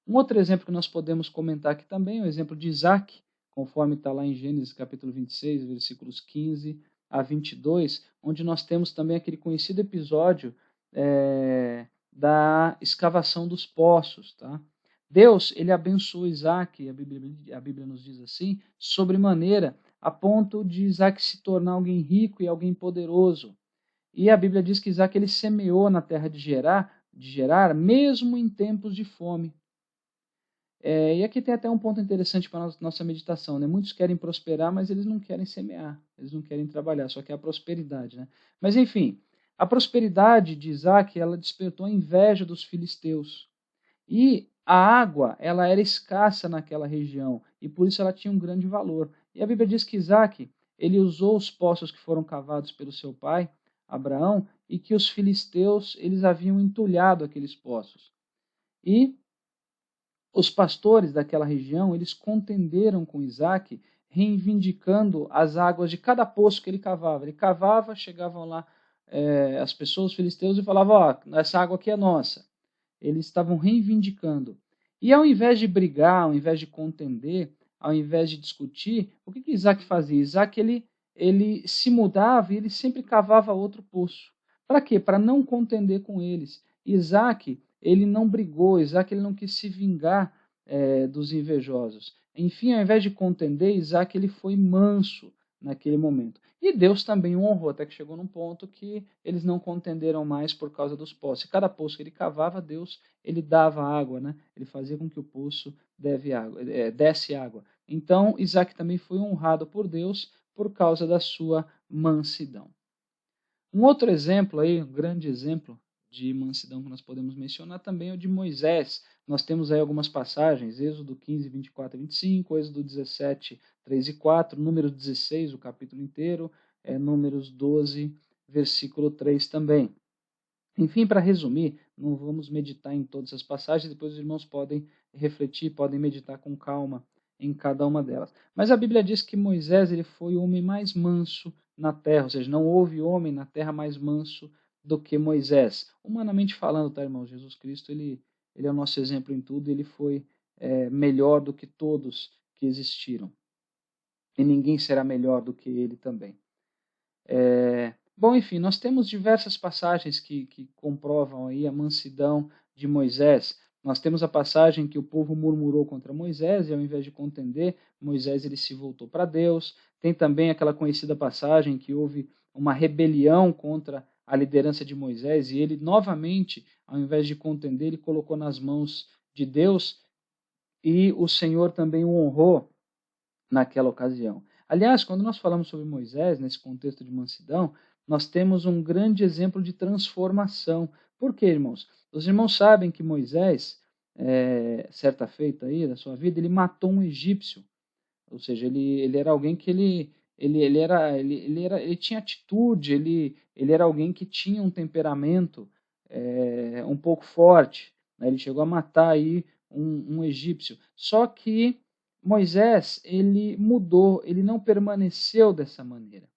S1: Um outro exemplo que nós podemos comentar aqui também é o exemplo de Isaac, conforme está lá em Gênesis capítulo 26, versículos 15 a 22, onde nós temos também aquele conhecido episódio da escavação dos poços. Tá? Deus ele abençoou Isaac, a Bíblia nos diz assim, sobremaneira, a ponto de Isaac se tornar alguém rico e alguém poderoso. E a Bíblia diz que Isaac ele semeou na terra de Gerar mesmo em tempos de fome. E aqui tem até um ponto interessante para a nossa meditação. Né? Muitos querem prosperar, mas eles não querem semear, eles não querem trabalhar, só que é a prosperidade. Né? Mas enfim, a prosperidade de Isaac ela despertou a inveja dos filisteus. E a água ela era escassa naquela região, e por isso ela tinha um grande valor. E a Bíblia diz que Isaac ele usou os poços que foram cavados pelo seu pai, Abraão, e que os filisteus eles haviam entulhado aqueles poços. E os pastores daquela região, eles contenderam com Isaac, reivindicando as águas de cada poço que ele cavava. Ele cavava, chegavam lá as pessoas, os filisteus, e falavam, essa água aqui é nossa. Eles estavam reivindicando. E ao invés de brigar, ao invés de contender, ao invés de discutir, o que Isaac fazia? Isaac, ele se mudava e ele sempre cavava outro poço. Para quê? Para não contender com eles. Isaac, ele não brigou, Isaac ele não quis se vingar dos invejosos. Enfim, ao invés de contender, Isaac ele foi manso naquele momento. E Deus também o honrou, até que chegou num ponto que eles não contenderam mais por causa dos poços. E cada poço que ele cavava, Deus ele dava água, né? Ele fazia com que o poço desse água. Então, Isaac também foi honrado por Deus por causa da sua mansidão. Um outro exemplo aí, um grande exemplo de mansidão que nós podemos mencionar também é o de Moisés. Nós temos aí algumas passagens, Êxodo 15, 24 e 25, Êxodo 17, 3 e 4, Números 16, o capítulo inteiro, Números 12, versículo 3 também. Enfim, para resumir, não vamos meditar em todas as passagens, depois os irmãos podem refletir, podem meditar com calma em cada uma delas. Mas a Bíblia diz que Moisés ele foi o homem mais manso na terra, ou seja, não houve homem na terra mais manso do que Moisés. Humanamente falando, tá, irmãos? Jesus Cristo ele é o nosso exemplo em tudo, ele foi melhor do que todos que existiram. E ninguém será melhor do que ele também. Bom, enfim, nós temos diversas passagens que comprovam aí a mansidão de Moisés. Nós temos a passagem que o povo murmurou contra Moisés e ao invés de contender, Moisés ele se voltou para Deus. Tem também aquela conhecida passagem que houve uma rebelião contra a liderança de Moisés e ele novamente, ao invés de contender, ele colocou nas mãos de Deus e o Senhor também o honrou naquela ocasião. Aliás, quando nós falamos sobre Moisés, nesse contexto de mansidão, nós temos um grande exemplo de transformação. Por quê, irmãos? Os irmãos sabem que Moisés, certa feita aí da sua vida, ele matou um egípcio. Ou seja, ele era alguém que ele tinha atitude, ele era alguém que tinha um temperamento um pouco forte. Né? Ele chegou a matar aí um egípcio. Só que Moisés, ele mudou, ele não permaneceu dessa maneira.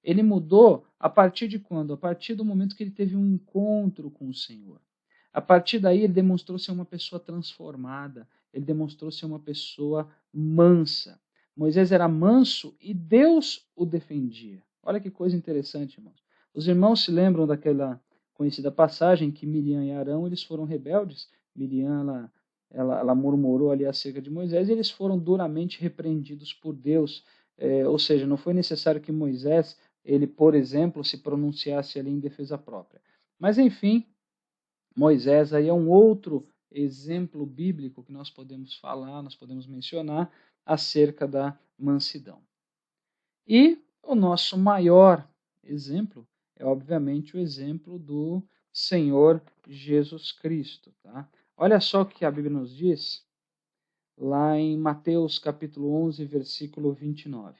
S1: Ele mudou a partir de quando? A partir do momento que ele teve um encontro com o Senhor. A partir daí, ele demonstrou ser uma pessoa transformada, ele demonstrou ser uma pessoa mansa. Moisés era manso e Deus o defendia. Olha que coisa interessante, irmãos. Os irmãos se lembram daquela conhecida passagem que Miriam e Arão eles foram rebeldes. Miriam ela murmurou ali acerca de Moisés e eles foram duramente repreendidos por Deus. Ou seja, não foi necessário que Moisés, ele, por exemplo, se pronunciasse ali em defesa própria. Mas, enfim, Moisés aí é um outro exemplo bíblico que nós podemos falar, nós podemos mencionar acerca da mansidão. E o nosso maior exemplo é, obviamente, o exemplo do Senhor Jesus Cristo. Tá? Olha só o que a Bíblia nos diz lá em Mateus capítulo 11, versículo 29.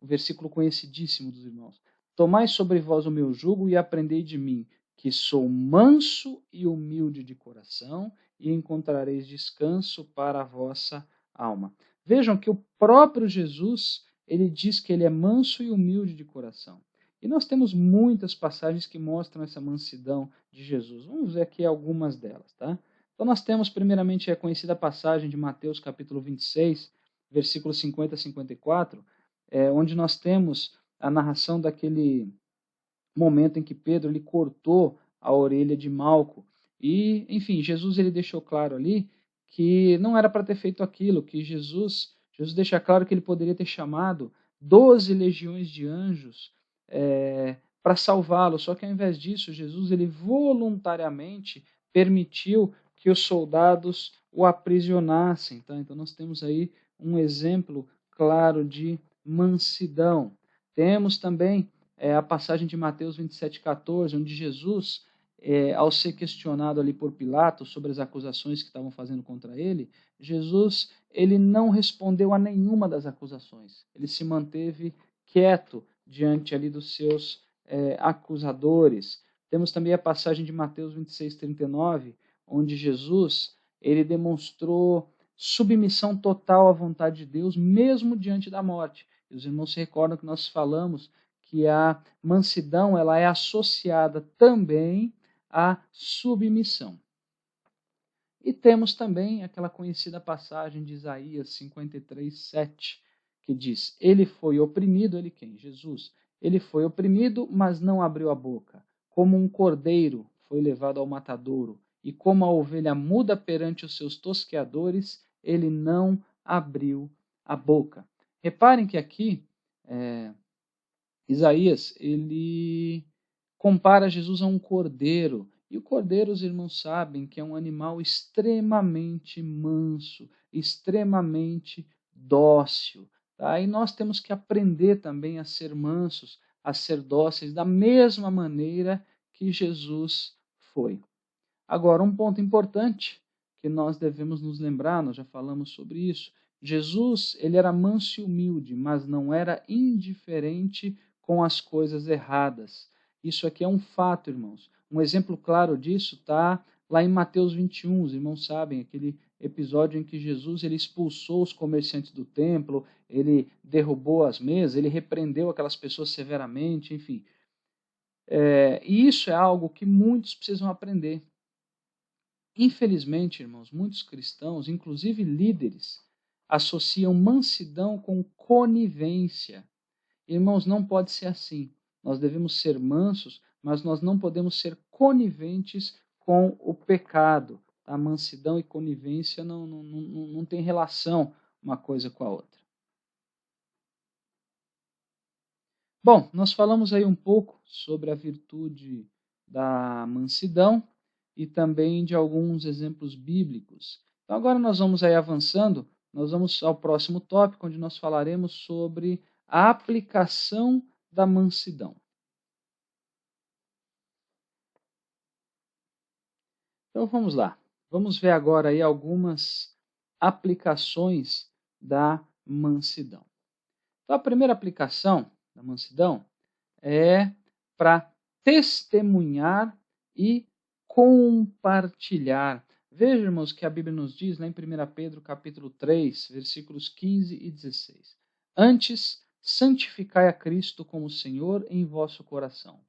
S1: O versículo conhecidíssimo dos irmãos. Tomai sobre vós o meu jugo e aprendei de mim, que sou manso e humilde de coração, e encontrareis descanso para a vossa alma. Vejam que o próprio Jesus, ele diz que ele é manso e humilde de coração. E nós temos muitas passagens que mostram essa mansidão de Jesus. Vamos ver aqui algumas delas, tá? Então nós temos primeiramente a conhecida passagem de Mateus capítulo 26, versículos 50 a 54, onde nós temos a narração daquele momento em que Pedro ele cortou a orelha de Malco. E, enfim, Jesus ele deixou claro ali que não era para ter feito aquilo, que Jesus deixa claro que ele poderia ter chamado 12 legiões de anjos para salvá-lo, só que ao invés disso, Jesus ele voluntariamente permitiu que os soldados o aprisionassem. Tá? Então nós temos aí um exemplo claro de mansidão. Temos também a passagem de Mateus 27,14, onde Jesus, ao ser questionado ali por Pilatos sobre as acusações que estavam fazendo contra ele, Jesus ele não respondeu a nenhuma das acusações. Ele se manteve quieto diante ali dos seus acusadores. Temos também a passagem de Mateus 26,39, onde Jesus ele demonstrou submissão total à vontade de Deus, mesmo diante da morte. E os irmãos se recordam que nós falamos que a mansidão ela é associada também à submissão. E temos também aquela conhecida passagem de Isaías 53:7, que diz: Ele foi oprimido, ele quem? Jesus. Ele foi oprimido, mas não abriu a boca. Como um cordeiro foi levado ao matadouro, e como a ovelha muda perante os seus tosqueadores, ele não abriu a boca. Reparem que aqui Isaías, ele compara Jesus a um cordeiro. E o cordeiro, os irmãos sabem que é um animal extremamente manso, extremamente dócil. Tá? E nós temos que aprender também a ser mansos, a ser dóceis, da mesma maneira que Jesus foi. Agora, um ponto importante que nós devemos nos lembrar, nós já falamos sobre isso, Jesus, ele era manso e humilde, mas não era indiferente com as coisas erradas. Isso aqui é um fato, irmãos. Um exemplo claro disso está lá em Mateus 21, os irmãos sabem, aquele episódio em que Jesus ele expulsou os comerciantes do templo, ele derrubou as mesas, ele repreendeu aquelas pessoas severamente, enfim. E isso é algo que muitos precisam aprender. Infelizmente, irmãos, muitos cristãos, inclusive líderes, associam mansidão com conivência. Irmãos, não pode ser assim. Nós devemos ser mansos, mas nós não podemos ser coniventes com o pecado. A mansidão e conivência não tem relação uma coisa com a outra. Bom, nós falamos aí um pouco sobre a virtude da mansidão e também de alguns exemplos bíblicos. Então agora nós vamos aí avançando, nós vamos ao próximo tópico, onde nós falaremos sobre a aplicação da mansidão. Então vamos lá. Vamos ver agora aí algumas aplicações da mansidão. Então a primeira aplicação da mansidão é para testemunhar e compartilhar. Veja, irmãos, que a Bíblia nos diz lá em 1 Pedro capítulo 3, versículos 15 e 16. Antes, santificai a Cristo como Senhor em vosso coração,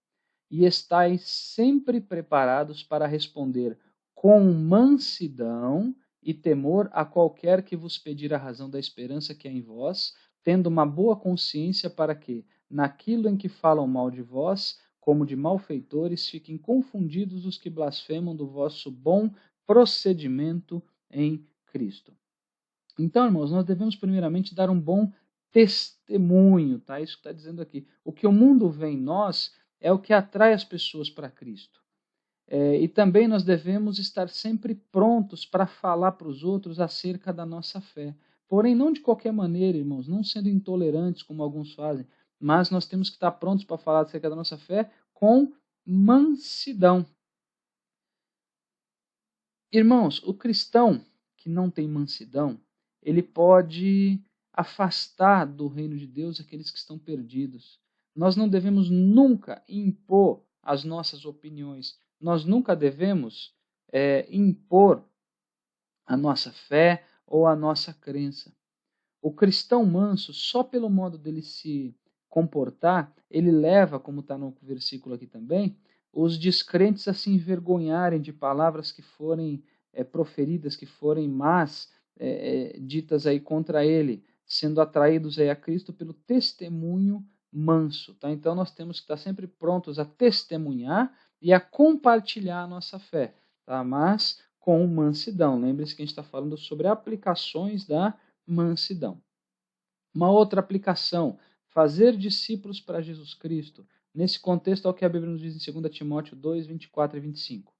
S1: e estais sempre preparados para responder com mansidão e temor a qualquer que vos pedir a razão da esperança que é em vós, tendo uma boa consciência para que, naquilo em que falam mal de vós, como de malfeitores, fiquem confundidos os que blasfemam do vosso bom procedimento em Cristo. Então, irmãos, nós devemos primeiramente dar um bom testemunho, tá? Isso que está dizendo aqui. O que o mundo vê em nós é o que atrai as pessoas para Cristo. E também nós devemos estar sempre prontos para falar para os outros acerca da nossa fé. Porém, não de qualquer maneira, irmãos, não sendo intolerantes como alguns fazem, mas nós temos que estar prontos para falar acerca da nossa fé com mansidão. Irmãos, o cristão que não tem mansidão, ele pode afastar do reino de Deus aqueles que estão perdidos. Nós não devemos nunca impor as nossas opiniões. Nós nunca devemos impor a nossa fé ou a nossa crença. O cristão manso, só pelo modo dele se comportar, ele leva, como está no versículo aqui também, os descrentes a se envergonharem de palavras que forem proferidas, que forem más, ditas aí contra ele, sendo atraídos aí a Cristo pelo testemunho manso. Tá? Então nós temos que estar sempre prontos a testemunhar e a compartilhar a nossa fé, tá? Mas com mansidão. Lembre-se que a gente está falando sobre aplicações da mansidão. Uma outra aplicação, fazer discípulos para Jesus Cristo. Nesse contexto é o que a Bíblia nos diz em 2 Timóteo 2, 24 e 25.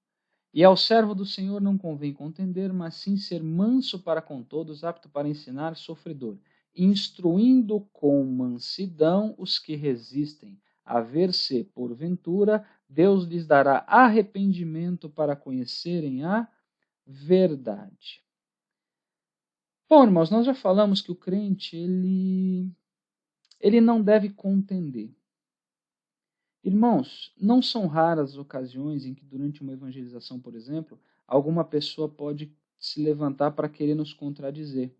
S1: E ao servo do Senhor não convém contender, mas sim ser manso para com todos, apto para ensinar, sofredor, instruindo com mansidão os que resistem, a ver se, porventura, Deus lhes dará arrependimento para conhecerem a verdade. Bom, irmãos, nós já falamos que o crente, ele não deve contender. Irmãos, não são raras as ocasiões em que durante uma evangelização, por exemplo, alguma pessoa pode se levantar para querer nos contradizer.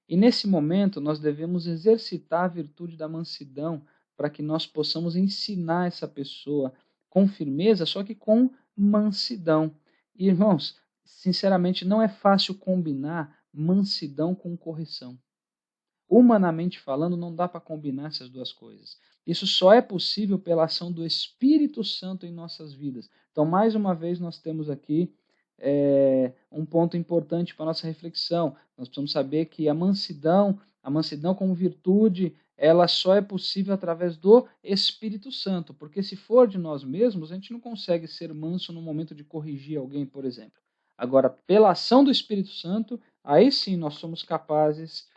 S1: E nesse momento nós devemos exercitar a virtude da mansidão para que nós possamos ensinar essa pessoa com firmeza, só que com mansidão. E, irmãos, sinceramente não é fácil combinar mansidão com correção. Humanamente falando, não dá para combinar essas duas coisas. Isso só é possível pela ação do Espírito Santo em nossas vidas. Então, mais uma vez, nós temos aqui um ponto importante para a nossa reflexão. Nós precisamos saber que a mansidão como virtude, ela só é possível através do Espírito Santo, porque se for de nós mesmos, a gente não consegue ser manso no momento de corrigir alguém, por exemplo. Agora, pela ação do Espírito Santo, aí sim nós somos capazes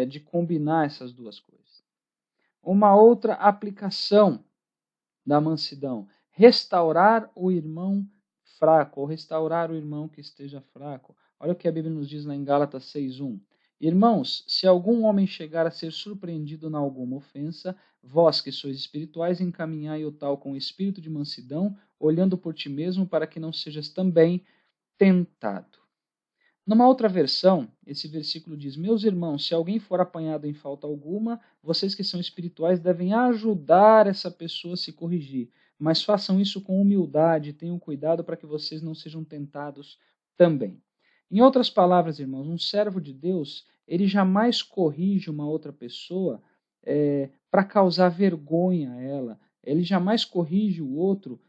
S1: de combinar essas duas coisas. Uma outra aplicação da mansidão, restaurar o irmão fraco, ou restaurar o irmão que esteja fraco. Olha o que a Bíblia nos diz lá em Gálatas 6:1. Irmãos, se algum homem chegar a ser surpreendido em alguma ofensa, vós que sois espirituais, encaminhai o tal com espírito de mansidão, olhando por ti mesmo, para que não sejas também tentado. Numa outra versão, esse versículo diz: meus irmãos, se alguém for apanhado em falta alguma, vocês que são espirituais devem ajudar essa pessoa a se corrigir, mas façam isso com humildade e tenham cuidado para que vocês não sejam tentados também. Em outras palavras, irmãos, um servo de Deus, ele jamais corrige uma outra pessoa para causar vergonha a ela, ele jamais corrige o outro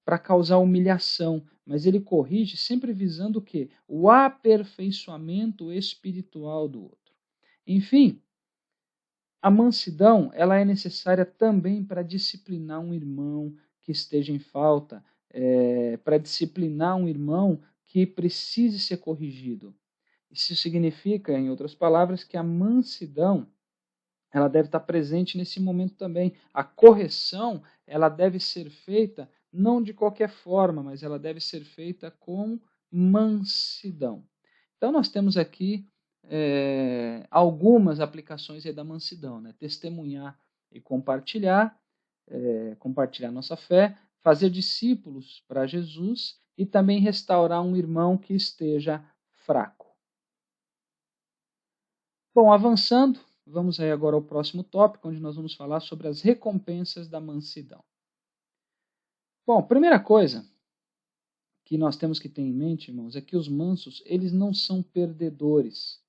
S1: para causar humilhação, mas ele corrige sempre visando o quê? O aperfeiçoamento espiritual do outro. Enfim, a mansidão ela é necessária também para disciplinar um irmão que esteja em falta, para disciplinar um irmão que precise ser corrigido. Isso significa, em outras palavras, que a mansidão ela deve estar presente nesse momento também. A correção ela deve ser feita não de qualquer forma, mas ela deve ser feita com mansidão. Então nós temos aqui algumas aplicações da mansidão, né? Testemunhar e compartilhar, compartilhar nossa fé, fazer discípulos para Jesus e também restaurar um irmão que esteja fraco. Bom, avançando, vamos aí agora ao próximo tópico, onde nós vamos falar sobre as recompensas da mansidão. Bom, primeira coisa que nós temos que ter em mente, irmãos, é que os mansos, eles não são perdedores.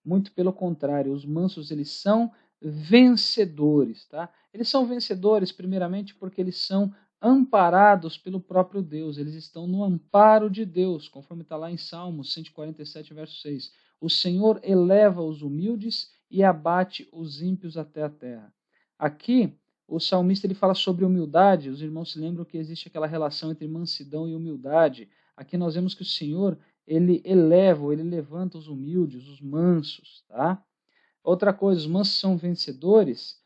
S1: Muito pelo contrário, os mansos, eles são vencedores, tá? Eles são vencedores primeiramente porque eles são amparados pelo próprio Deus, eles estão no amparo de Deus, conforme está lá em Salmos 147, verso 6. O Senhor eleva os humildes e abate os ímpios até a terra. Aqui, o salmista ele fala sobre humildade, os irmãos se lembram que existe aquela relação entre mansidão e humildade. Aqui nós vemos que o Senhor, ele eleva, ele levanta os humildes, os mansos, tá? Outra coisa, os mansos são vencedores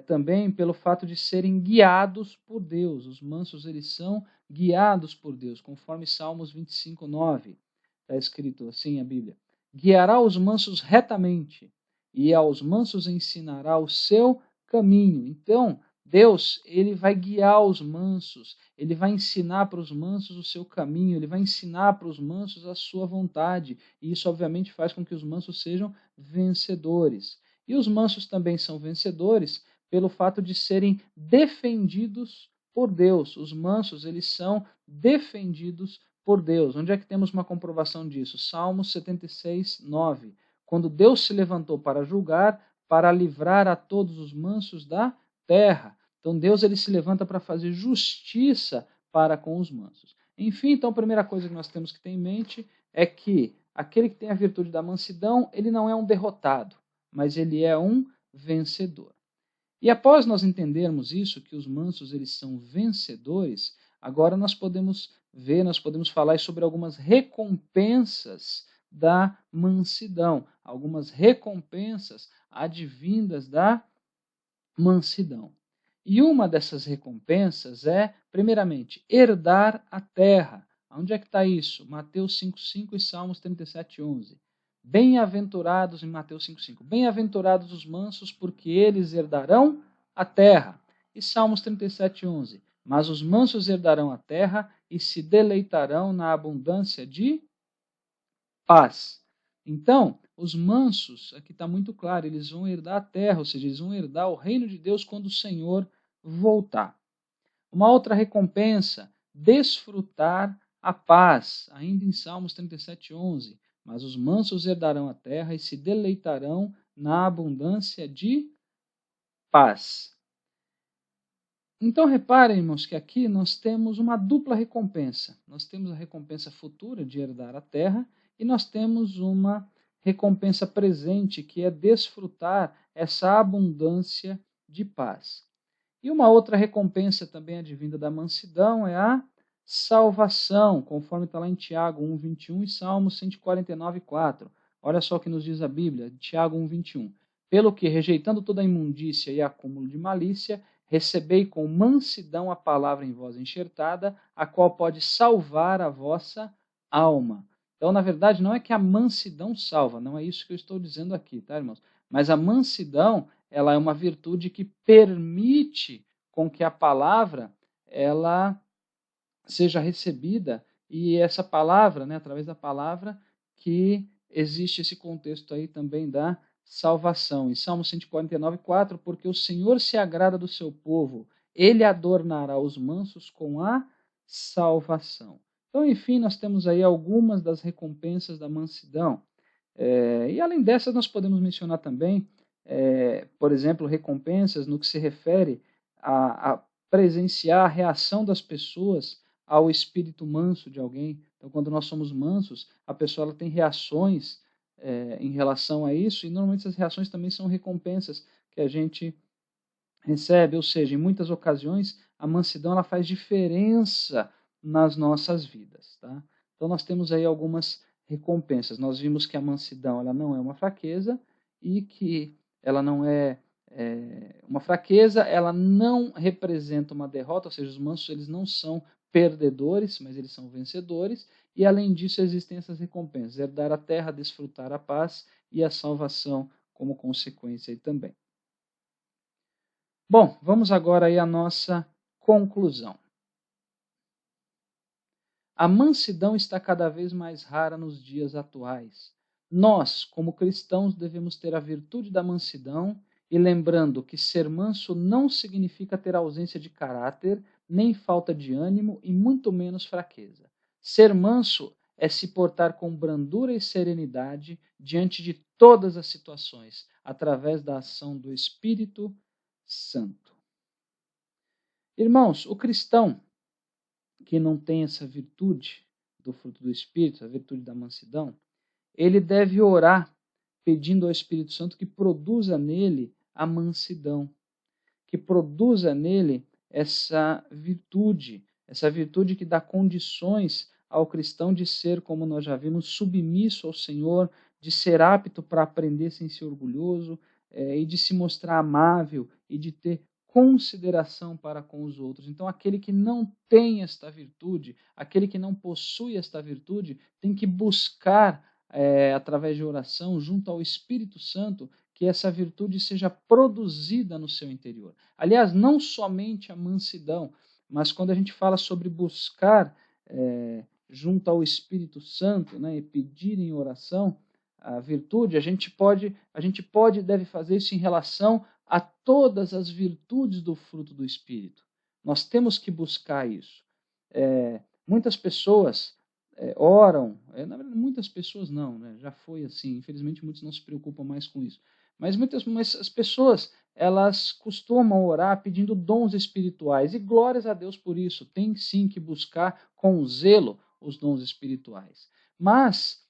S1: também pelo fato de serem guiados por Deus. Os mansos, eles são guiados por Deus, conforme Salmos 25, 9. Está escrito assim a Bíblia. Guiará os mansos retamente, e aos mansos ensinará o seu caminho. Então, Deus, ele vai guiar os mansos, ele vai ensinar para os mansos o seu caminho, ele vai ensinar para os mansos a sua vontade. E isso, obviamente, faz com que os mansos sejam vencedores. E os mansos também são vencedores pelo fato de serem defendidos por Deus. Os mansos, eles são defendidos por Deus. Onde é que temos uma comprovação disso? Salmos 76, 9. Quando Deus se levantou para julgar, para livrar a todos os mansos da terra. Então Deus ele se levanta para fazer justiça para com os mansos. Enfim, então a primeira coisa que nós temos que ter em mente é que aquele que tem a virtude da mansidão, ele não é um derrotado, mas ele é um vencedor. E após nós entendermos isso, que os mansos eles são vencedores, agora nós podemos ver, nós podemos falar sobre algumas recompensas da mansidão, algumas recompensas advindas da mansidão. E uma dessas recompensas é, primeiramente, herdar a terra. Onde é que está isso? Mateus 5,5 e Salmos 37,11. Bem-aventurados, em Mateus 5,5, bem-aventurados os mansos, porque eles herdarão a terra. E Salmos 37,11, mas os mansos herdarão a terra e se deleitarão na abundância de paz. Então, os mansos, aqui está muito claro, eles vão herdar a terra, ou seja, eles vão herdar o reino de Deus quando o Senhor voltar. Uma outra recompensa, desfrutar a paz, ainda em Salmos 37:11. Mas os mansos herdarão a terra e se deleitarão na abundância de paz. Então reparem, irmãos, que aqui nós temos uma dupla recompensa. Nós temos a recompensa futura de herdar a terra e nós temos uma recompensa presente, que é desfrutar essa abundância de paz. E uma outra recompensa também advinda da mansidão é a salvação, conforme está lá em Tiago 1:21 e Salmos 149:4. Olha só o que nos diz a Bíblia, Tiago 1:21. Pelo que, rejeitando toda a imundícia e acúmulo de malícia, recebei com mansidão a palavra em vós enxertada, a qual pode salvar a vossa alma. Então, na verdade, não é que a mansidão salva, não é isso que eu estou dizendo aqui, tá, irmãos? Mas a mansidão, ela é uma virtude que permite com que a palavra ela seja recebida, e essa palavra, né, através da palavra, que existe esse contexto aí também da salvação. Em Salmo 149:4, porque o Senhor se agrada do seu povo, ele adornará os mansos com a salvação. Então, enfim, nós temos aí algumas das recompensas da mansidão. E além dessas, nós podemos mencionar também, por exemplo, recompensas no que se refere a presenciar a reação das pessoas ao espírito manso de alguém. Então, quando nós somos mansos, a pessoa ela tem reações em relação a isso, e normalmente essas reações também são recompensas que a gente recebe, ou seja, em muitas ocasiões, a mansidão ela faz diferença nas nossas vidas. Tá? Então, nós temos aí algumas recompensas. Nós vimos que a mansidão ela não é uma fraqueza e que ela não é uma fraqueza, ela não representa uma derrota, ou seja, os mansos eles não são perdedores, mas eles são vencedores, e além disso existem essas recompensas, herdar a terra, desfrutar a paz e a salvação como consequência aí também. Bom, vamos agora aí à nossa conclusão. A mansidão está cada vez mais rara nos dias atuais. Nós, como cristãos, devemos ter a virtude da mansidão e lembrando que ser manso não significa ter ausência de caráter, nem falta de ânimo e muito menos fraqueza. Ser manso é se portar com brandura e serenidade diante de todas as situações, através da ação do Espírito Santo. Irmãos, o cristão que não tem essa virtude do fruto do Espírito, a virtude da mansidão, ele deve orar pedindo ao Espírito Santo que produza nele a mansidão, que produza nele essa virtude que dá condições ao cristão de ser, como nós já vimos, submisso ao Senhor, de ser apto para aprender sem ser orgulhoso, e de se mostrar amável e de ter consideração para com os outros. Então, aquele que não tem esta virtude, aquele que não possui esta virtude, tem que buscar, através de oração, junto ao Espírito Santo, que essa virtude seja produzida no seu interior. Aliás, não somente a mansidão, mas quando a gente fala sobre buscar junto ao Espírito Santo, né, e pedir em oração a virtude, a gente pode e deve fazer isso em relação a todas as virtudes do fruto do Espírito. Nós temos que buscar isso. Muitas pessoas oram, na verdade muitas pessoas não, né, já foi assim, infelizmente muitos não se preocupam mais com isso, mas as pessoas, elas costumam orar pedindo dons espirituais, e glórias a Deus por isso, tem sim que buscar com zelo os dons espirituais. Mas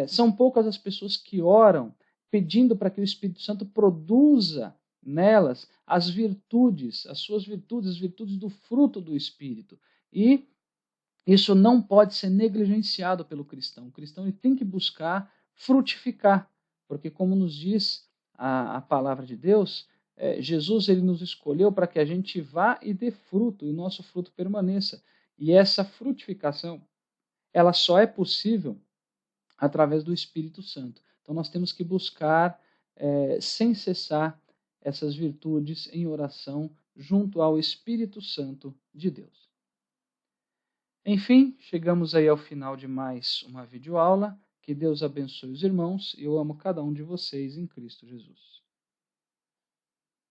S1: são poucas as pessoas que oram pedindo para que o Espírito Santo produza nelas as virtudes, as suas virtudes, as virtudes do fruto do Espírito. E isso não pode ser negligenciado pelo cristão. O cristão ele tem que buscar frutificar, porque como nos diz a palavra de Deus, Jesus ele nos escolheu para que a gente vá e dê fruto, e o nosso fruto permaneça. E essa frutificação, ela só é possível através do Espírito Santo. Então nós temos que buscar, sem cessar, essas virtudes em oração junto ao Espírito Santo de Deus. Enfim, chegamos aí ao final de mais uma videoaula. Que Deus abençoe os irmãos. Eu amo cada um de vocês em Cristo Jesus.